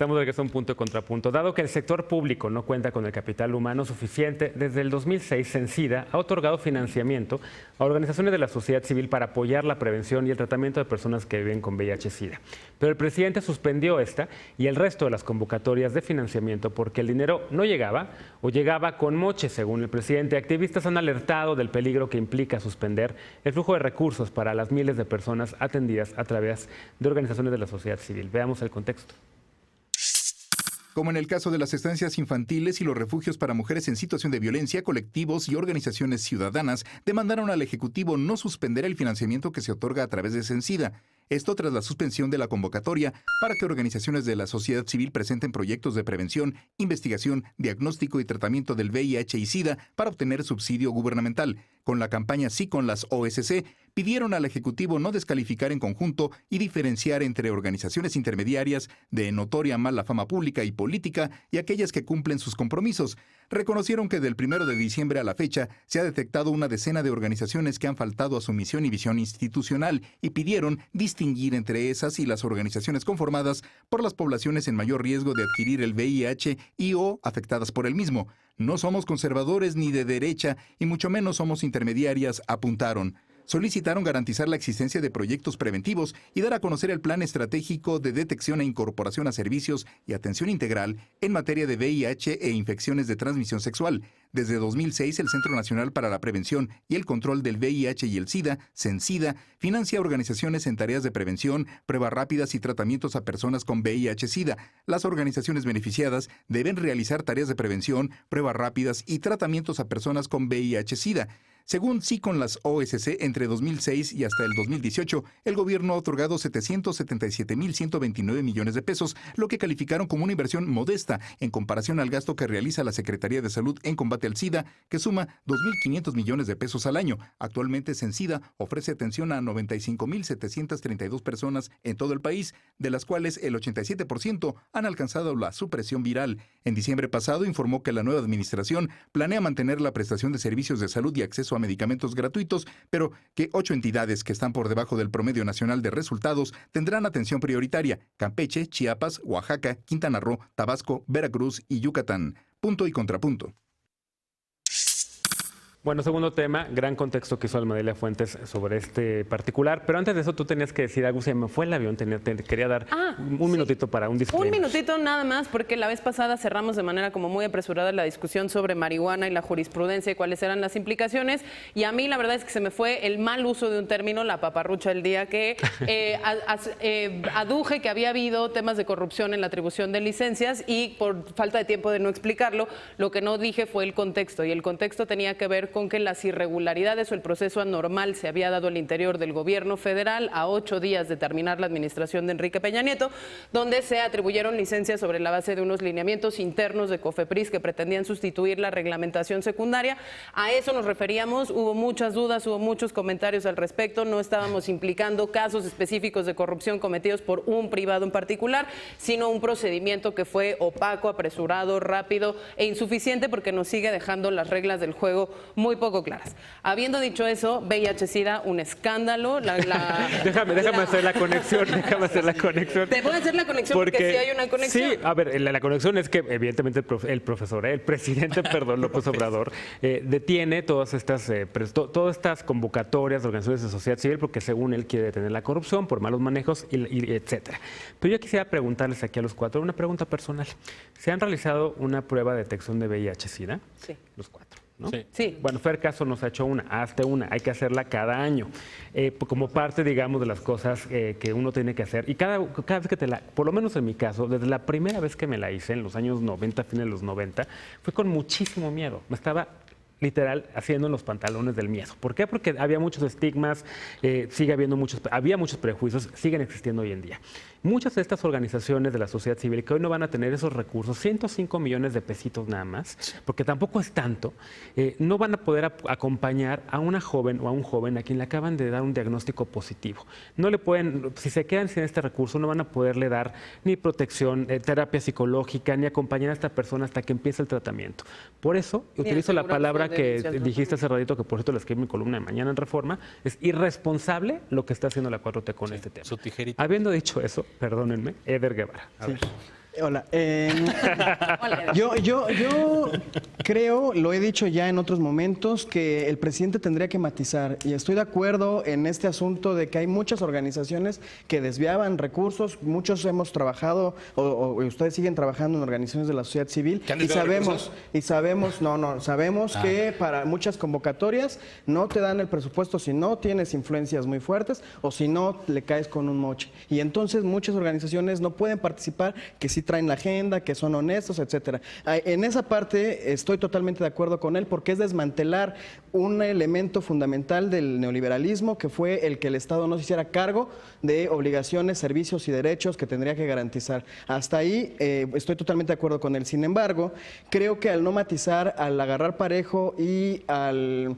Estamos de regreso a un punto y contrapunto. Dado que el sector público no cuenta con el capital humano suficiente, desde el 2006 Cencida ha otorgado financiamiento a organizaciones de la sociedad civil para apoyar la prevención y el tratamiento de personas que viven con VIH-Sida. Pero el presidente suspendió esta y el resto de las convocatorias de financiamiento porque el dinero no llegaba o llegaba con moche, según el presidente. Activistas han alertado del peligro que implica suspender el flujo de recursos para las miles de personas atendidas a través de organizaciones de la sociedad civil. Veamos el contexto. Como en el caso de las estancias infantiles y los refugios para mujeres en situación de violencia, colectivos y organizaciones ciudadanas demandaron al Ejecutivo no suspender el financiamiento que se otorga a través de Cencida. Esto tras la suspensión de la convocatoria para que organizaciones de la sociedad civil presenten proyectos de prevención, investigación, diagnóstico y tratamiento del VIH y SIDA para obtener subsidio gubernamental. Con la campaña Sí con las OSC, pidieron al Ejecutivo no descalificar en conjunto y diferenciar entre organizaciones intermediarias de notoria mala fama pública y política y aquellas que cumplen sus compromisos. Reconocieron que del 1 de diciembre a la fecha se ha detectado una decena de organizaciones que han faltado a su misión y visión institucional y pidieron distinguir entre esas y las organizaciones conformadas por las poblaciones en mayor riesgo de adquirir el VIH y o afectadas por el mismo. No somos conservadores ni de derecha y mucho menos somos intermediarias, apuntaron. Solicitaron garantizar la existencia de proyectos preventivos y dar a conocer el plan estratégico de detección e incorporación a servicios y atención integral en materia de VIH e infecciones de transmisión sexual. Desde 2006, el Centro Nacional para la Prevención y el Control del VIH y el SIDA, CENSIDA, financia organizaciones en tareas de prevención, pruebas rápidas y tratamientos a personas con VIH-SIDA. Las organizaciones beneficiadas deben realizar tareas de prevención, pruebas rápidas y tratamientos a personas con VIH-SIDA. Según Sí con las OSC, entre 2006 y hasta el 2018, el gobierno ha otorgado 777.129 millones de pesos, lo que calificaron como una inversión modesta en comparación al gasto que realiza la Secretaría de Salud en combate al SIDA, que suma 2.500 millones de pesos al año. Actualmente, Cencida ofrece atención a 95.732 personas en todo el país, de las cuales el 87% han alcanzado la supresión viral. En diciembre pasado informó que la nueva administración planea mantener la prestación de servicios de salud y acceso a medicamentos gratuitos, pero que 8 entidades que están por debajo del promedio nacional de resultados tendrán atención prioritaria: Campeche, Chiapas, Oaxaca, Quintana Roo, Tabasco, Veracruz y Yucatán. Punto y contrapunto. Bueno, segundo tema, gran contexto que hizo Almadelia Fuentes sobre este particular, pero antes de eso tú tenías que decir algo, se me fue el avión, quería dar un minutito para un disclaimer. Un minutito nada más, porque la vez pasada cerramos de manera como muy apresurada la discusión sobre marihuana y la jurisprudencia y cuáles eran las implicaciones, y a mí la verdad es que se me fue el mal uso de un término, la paparrucha del día, que aduje que había habido temas de corrupción en la atribución de licencias y por falta de tiempo de no explicarlo, lo que no dije fue el contexto, y el contexto tenía que ver con que las irregularidades o el proceso anormal se había dado al interior del gobierno federal a 8 días de terminar la administración de Enrique Peña Nieto, donde se atribuyeron licencias sobre la base de unos lineamientos internos de COFEPRIS que pretendían sustituir la reglamentación secundaria. A eso nos referíamos, hubo muchas dudas, hubo muchos comentarios al respecto, no estábamos implicando casos específicos de corrupción cometidos por un privado en particular, sino un procedimiento que fue opaco, apresurado, rápido e insuficiente porque nos sigue dejando las reglas del juego muy poco claras. Habiendo dicho eso, VIH-Sida, un escándalo. Déjame hacer la conexión, Te voy a hacer la conexión porque sí hay una conexión. Sí, a ver, la conexión es que evidentemente el presidente, López Obrador, detiene todas estas convocatorias de organizaciones de sociedad civil porque según él quiere detener la corrupción por malos manejos y etcétera. Pero yo quisiera preguntarles aquí a los cuatro una pregunta personal. ¿Se han realizado una prueba de detección de VIH-Sida? Sí. Los cuatro. ¿No? Sí. Bueno, Fer Caso nos ha hecho hazte una, hay que hacerla cada año, como parte, digamos, de las cosas que uno tiene que hacer. Y cada vez que por lo menos en mi caso, desde la primera vez que me la hice, en los años 90, fines de los 90, fue con muchísimo miedo. Me estaba literal haciendo en los pantalones del miedo. ¿Por qué? Porque había muchos estigmas, había muchos prejuicios, siguen existiendo hoy en día. Muchas de estas organizaciones de la sociedad civil que hoy no van a tener esos recursos, 105 millones de pesitos nada más, porque tampoco es tanto, no van a poder acompañar a una joven o a un joven a quien le acaban de dar un diagnóstico positivo. No le pueden, si se quedan sin este recurso, no van a poderle dar ni protección, terapia psicológica, ni acompañar a esta persona hasta que empiece el tratamiento. Por eso, utilizo la palabra que dijiste hace ratito, que por cierto la escribí en mi columna de mañana en Reforma, es irresponsable lo que está haciendo la 4T con este tema. Habiendo dicho eso, perdónenme, Eder Guevara. A ver. Hola. Yo creo, lo he dicho ya en otros momentos, que el presidente tendría que matizar, y estoy de acuerdo en este asunto de que hay muchas organizaciones que desviaban recursos, muchos hemos trabajado, o ustedes siguen trabajando en organizaciones de la sociedad civil, sabemos que para muchas convocatorias no te dan el presupuesto si no tienes influencias muy fuertes o si no le caes con un moche. Y entonces muchas organizaciones no pueden participar, que sí traen la agenda, que son honestos, etcétera. En esa parte estoy totalmente de acuerdo con él, porque es desmantelar un elemento fundamental del neoliberalismo, que fue el que el Estado no se hiciera cargo de obligaciones, servicios y derechos que tendría que garantizar. Hasta ahí estoy totalmente de acuerdo con él. Sin embargo, creo que al no matizar, al agarrar parejo y al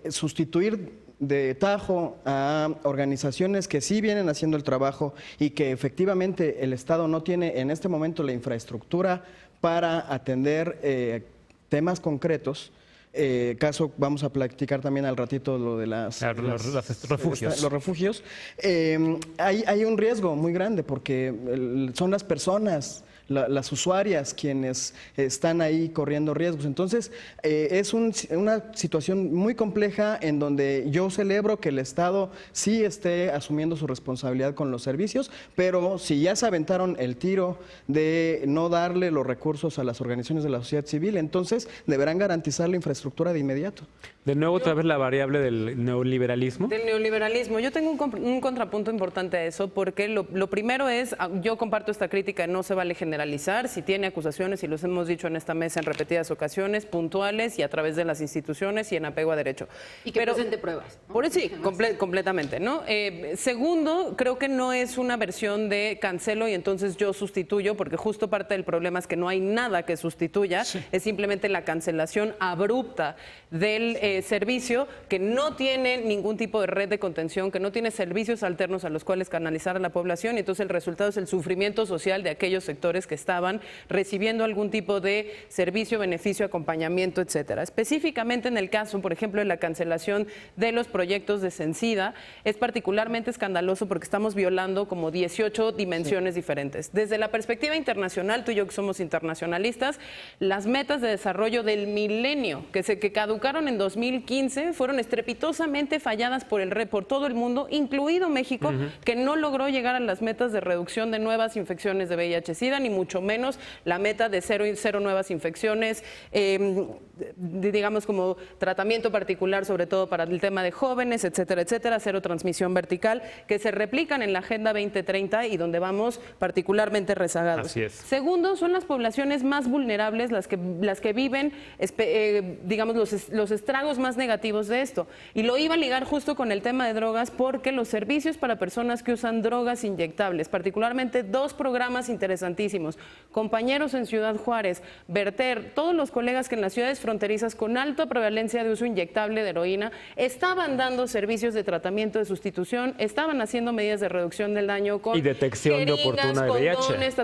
sustituir de tajo a organizaciones que sí vienen haciendo el trabajo y que efectivamente el Estado no tiene en este momento la infraestructura para atender temas concretos. Vamos a platicar también al ratito lo de los refugios. Los refugios. Hay un riesgo muy grande porque son las personas, las usuarias quienes están ahí corriendo riesgos. Entonces, es una situación muy compleja en donde yo celebro que el Estado sí esté asumiendo su responsabilidad con los servicios, pero si ya se aventaron el tiro de no darle los recursos a las organizaciones de la sociedad civil, entonces deberán garantizar la infraestructura de inmediato. De nuevo, otra vez la variable del neoliberalismo. Del neoliberalismo. Yo tengo un contrapunto importante a eso, porque lo primero es, yo comparto esta crítica, no se vale generalizar. Si tiene acusaciones, y los hemos dicho en esta mesa en repetidas ocasiones, puntuales y a través de las instituciones y en apego a derecho. Y que presente pruebas, ¿no? Por eso sí, completamente, ¿no? Segundo, creo que no es una versión de cancelo y entonces yo sustituyo, porque justo parte del problema es que no hay nada que sustituya, es simplemente la cancelación abrupta del servicio, que no tiene ningún tipo de red de contención, que no tiene servicios alternos a los cuales canalizar a la población, y entonces el resultado es el sufrimiento social de aquellos sectores que estaban recibiendo algún tipo de servicio, beneficio, acompañamiento, etcétera. Específicamente en el caso, por ejemplo, de la cancelación de los proyectos de Cencida, es particularmente escandaloso porque estamos violando como 18 dimensiones diferentes. Desde la perspectiva internacional, tú y yo que somos internacionalistas, las metas de desarrollo del milenio que caducaron en 2015 fueron estrepitosamente falladas por todo el mundo, incluido México, que no logró llegar a las metas de reducción de nuevas infecciones de VIH-Sida, ni mucho menos la meta de cero nuevas infecciones, digamos como tratamiento particular, sobre todo para el tema de jóvenes, etcétera, etcétera, cero transmisión vertical, que se replican en la Agenda 2030 y donde vamos particularmente rezagados. Así es. Segundo, son las poblaciones más vulnerables las que viven, digamos, los estragos más negativos de esto. Y lo iba a ligar justo con el tema de drogas, porque los servicios para personas que usan drogas inyectables, particularmente dos programas interesantísimos, Compañeros en Ciudad Juárez, Verter, todos los colegas que en las ciudades fronterizas con alta prevalencia de uso inyectable de heroína estaban dando servicios de tratamiento de sustitución, estaban haciendo medidas de reducción del daño con y detección de oportuna de VIH. Condones,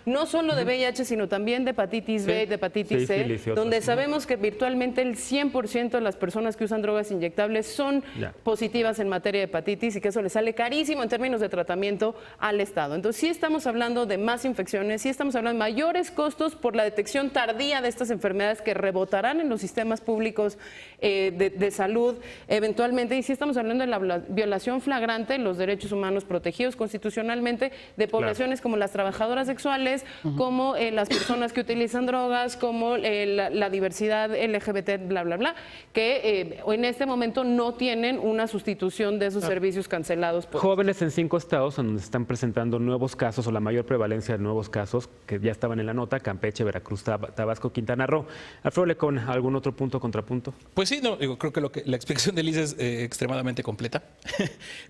no solo de VIH, sino también de hepatitis B, de hepatitis C, donde sabemos que virtualmente el 100% de las personas que usan drogas inyectables son positivas en materia de hepatitis y que eso le sale carísimo en términos de tratamiento al Estado. Entonces sí estamos hablando de más infecciones, sí estamos hablando de mayores costos por la detección tardía de estas enfermedades que rebotarán en los sistemas públicos de salud eventualmente, y sí estamos hablando de la violación flagrante de los derechos humanos protegidos constitucionalmente de poblaciones como las trabajadoras sexuales, como las personas que utilizan drogas, como la diversidad LGBT, bla, bla, bla, que en este momento no tienen una sustitución de esos servicios cancelados. Jóvenes en 5 estados en donde se están presentando nuevos casos o la mayor prevalencia de nuevos casos que ya estaban en la nota: Campeche, Veracruz, Tabasco, Quintana Roo. Alfredo Lecón, ¿algún otro punto contrapunto? Pues sí, no, creo que la explicación de Liz es extremadamente completa,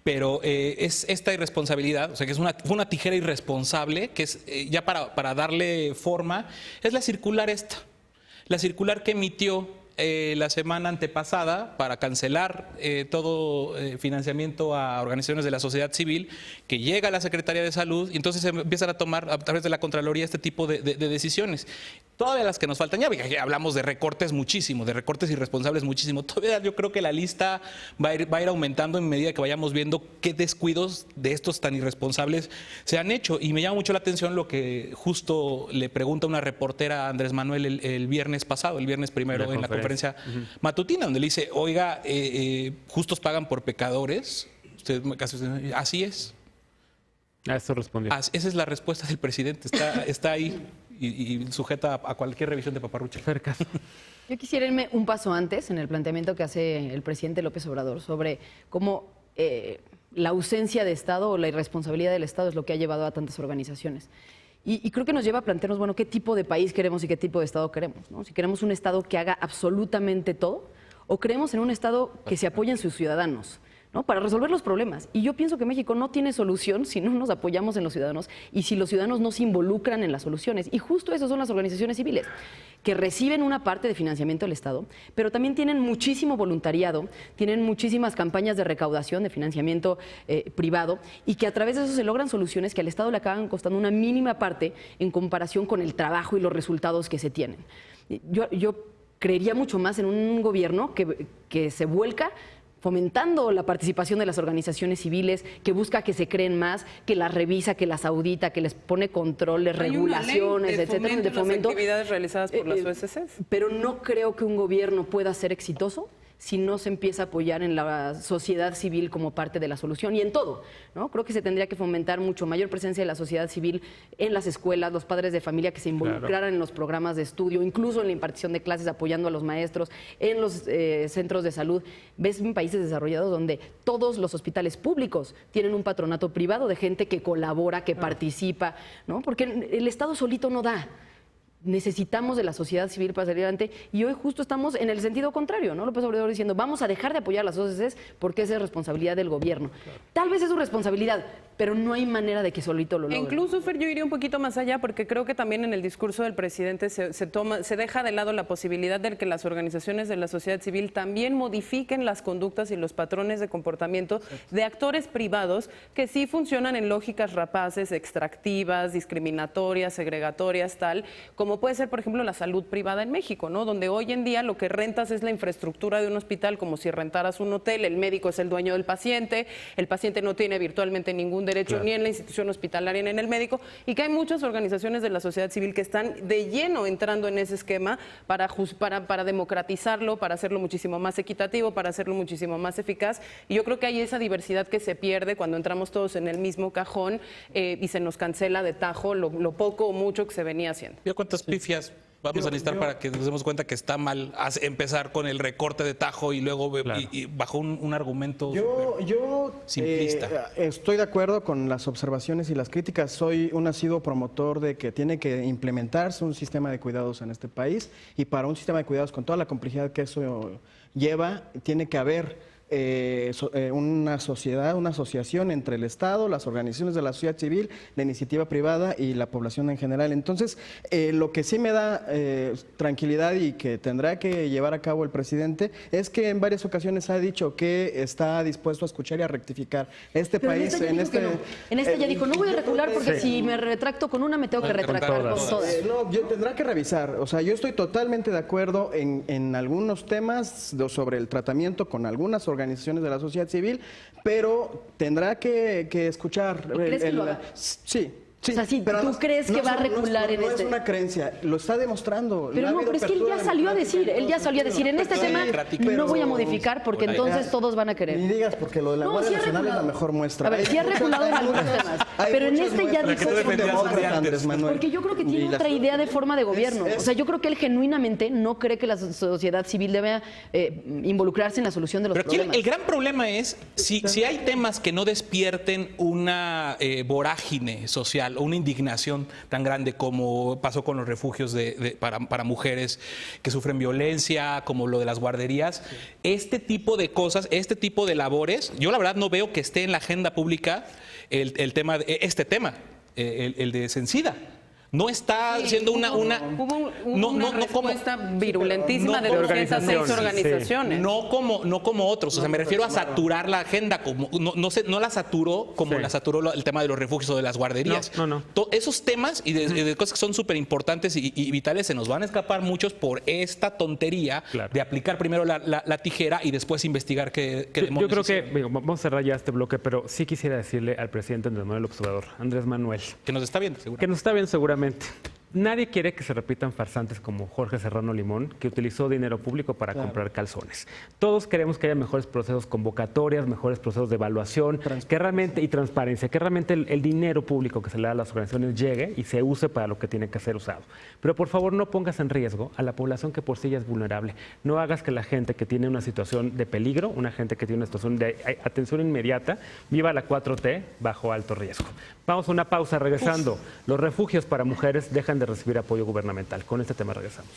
pero es esta irresponsabilidad, o sea, que fue una tijera irresponsable, que es ya para darle forma, es la circular esta. La circular que emitió la semana antepasada para cancelar todo financiamiento a organizaciones de la sociedad civil, que llega a la Secretaría de Salud y entonces se empiezan a tomar a través de la Contraloría este tipo de decisiones. Todavía las que nos faltan, ya hablamos de recortes muchísimo, de recortes irresponsables muchísimo. Todavía yo creo que la lista va a ir aumentando en medida que vayamos viendo qué descuidos de estos tan irresponsables se han hecho. Y me llama mucho la atención lo que justo le pregunta una reportera a Andrés Manuel el viernes pasado, el viernes primero en la conferencia matutina, donde le dice, oiga, justos pagan por pecadores. Usted así es. A eso respondió. Esa es la respuesta del presidente, está ahí. Y sujeta a cualquier revisión de paparrucha. Yo quisiera irme un paso antes en el planteamiento que hace el presidente López Obrador sobre cómo la ausencia de Estado o la irresponsabilidad del Estado es lo que ha llevado a tantas organizaciones. Y creo que nos lleva a plantearnos, bueno, qué tipo de país queremos y qué tipo de Estado queremos, ¿no? Si queremos un Estado que haga absolutamente todo o creemos en un Estado que se apoye en sus ciudadanos, ¿no? Para resolver los problemas. Y yo pienso que México no tiene solución si no nos apoyamos en los ciudadanos y si los ciudadanos no se involucran en las soluciones. Y justo eso son las organizaciones civiles, que reciben una parte de financiamiento del Estado, pero también tienen muchísimo voluntariado, tienen muchísimas campañas de recaudación, de financiamiento privado, y que a través de eso se logran soluciones que al Estado le acaban costando una mínima parte en comparación con el trabajo y los resultados que se tienen. Yo creería mucho más en un gobierno que se vuelca fomentando la participación de las organizaciones civiles, que busca que se creen más, que las revisa, que las audita, que les pone controles, regulaciones, etcétera, de fomento las actividades realizadas por las OSCs. Pero no creo que un gobierno pueda ser exitoso si no se empieza a apoyar en la sociedad civil como parte de la solución y en todo, ¿no? Creo que se tendría que fomentar mucho mayor presencia de la sociedad civil en las escuelas, los padres de familia que se involucraran en los programas de estudio, incluso en la impartición de clases, apoyando a los maestros, en los centros de salud. Ves en países desarrollados donde todos los hospitales públicos tienen un patronato privado de gente que colabora, que participa, ¿no? Porque el Estado solito no da. Necesitamos de la sociedad civil para salir adelante y hoy justo estamos en el sentido contrario, ¿no? López Obrador diciendo, vamos a dejar de apoyar a las OSCs porque esa es responsabilidad del gobierno. Claro. Tal vez es su responsabilidad, pero no hay manera de que solito lo logre. Incluso, Fer, yo iría un poquito más allá porque creo que también en el discurso del presidente se deja de lado la posibilidad de que las organizaciones de la sociedad civil también modifiquen las conductas y los patrones de comportamiento de actores privados que sí funcionan en lógicas rapaces, extractivas, discriminatorias, segregatorias, tal, como puede ser, por ejemplo, la salud privada en México, ¿no? Donde hoy en día lo que rentas es la infraestructura de un hospital como si rentaras un hotel, el médico es el dueño del paciente, el paciente no tiene virtualmente ningún derecho ni en la institución hospitalaria ni en el médico, y que hay muchas organizaciones de la sociedad civil que están de lleno entrando en ese esquema para democratizarlo, para hacerlo muchísimo más equitativo, para hacerlo muchísimo más eficaz, y yo creo que hay esa diversidad que se pierde cuando entramos todos en el mismo cajón y se nos cancela de tajo lo poco o mucho que se venía haciendo. ¿Cuántas pifias vamos a necesitar para que nos demos cuenta que está mal empezar con el recorte de tajo y luego y bajo un argumento simplista? Estoy de acuerdo con las observaciones y las críticas. Soy un asiduo promotor de que tiene que implementarse un sistema de cuidados en este país, y para un sistema de cuidados con toda la complejidad que eso lleva, tiene que haber una sociedad, una asociación entre el Estado, las organizaciones de la sociedad civil, la iniciativa privada y la población en general. Entonces, lo que sí me da tranquilidad y que tendrá que llevar a cabo el presidente es que en varias ocasiones ha dicho que está dispuesto a escuchar y a rectificar este país. En esta ya dijo, no voy a recular porque si me retracto con una me tengo que retractar con todas. Yo tendrá que revisar. O sea, yo estoy totalmente de acuerdo en algunos temas sobre el tratamiento con algunas organizaciones de la sociedad civil, pero tendrá que escuchar. ¿Crees que lo haga? Sí. Sí, o sea, si pero ¿tú crees que va a recular en este? No es una creencia, lo está demostrando. Pero no, pero es que él ya salió a decir, en este tema no voy a modificar porque entonces todos van a querer. Ni digas, porque lo de la Guardia Nacional es la mejor muestra. A ver, sí ha reculado en algunos temas, pero en este ya dijo Andrés Manuel. Porque yo creo que tiene otra idea de forma de gobierno. O sea, yo creo que él genuinamente no cree que la sociedad civil debe involucrarse en la solución de los problemas. Pero aquí el gran problema es si hay temas que no despierten una vorágine social o una indignación tan grande como pasó con los refugios para mujeres que sufren violencia, como lo de las guarderías. Este tipo de cosas, este tipo de labores, yo la verdad no veo que esté en la agenda pública el tema, el de Sencida. No está siendo una Hubo una respuesta virulentísima de como 206 organizaciones. No como otros. O sea, me refiero a saturar la agenda. No la saturó como la saturó el tema de los refugios o de las guarderías. No. Esos temas y de cosas que son súper importantes y vitales se nos van a escapar muchos por esta tontería de aplicar primero la tijera y después investigar qué demonios. Yo creo que, hicieron. vamos a cerrar ya este bloque, pero sí quisiera decirle al presidente Andrés Manuel López Obrador, Andrés Manuel, Que nos está viendo, seguro. que nos está bien seguramente. Nadie quiere que se repitan farsantes como Jorge Serrano Limón, que utilizó dinero público para comprar calzones. Todos queremos que haya mejores procesos convocatorias, mejores procesos de evaluación, que realmente, y transparencia, que realmente el dinero público que se le da a las organizaciones llegue y se use para lo que tiene que ser usado. Pero por favor no pongas en riesgo a la población que por sí ya es vulnerable. No hagas que la gente que tiene una situación de peligro, una gente que tiene una situación de atención inmediata, viva la 4T bajo alto riesgo. Vamos a una pausa regresando. Los refugios para mujeres dejan de recibir apoyo gubernamental. Con este tema regresamos.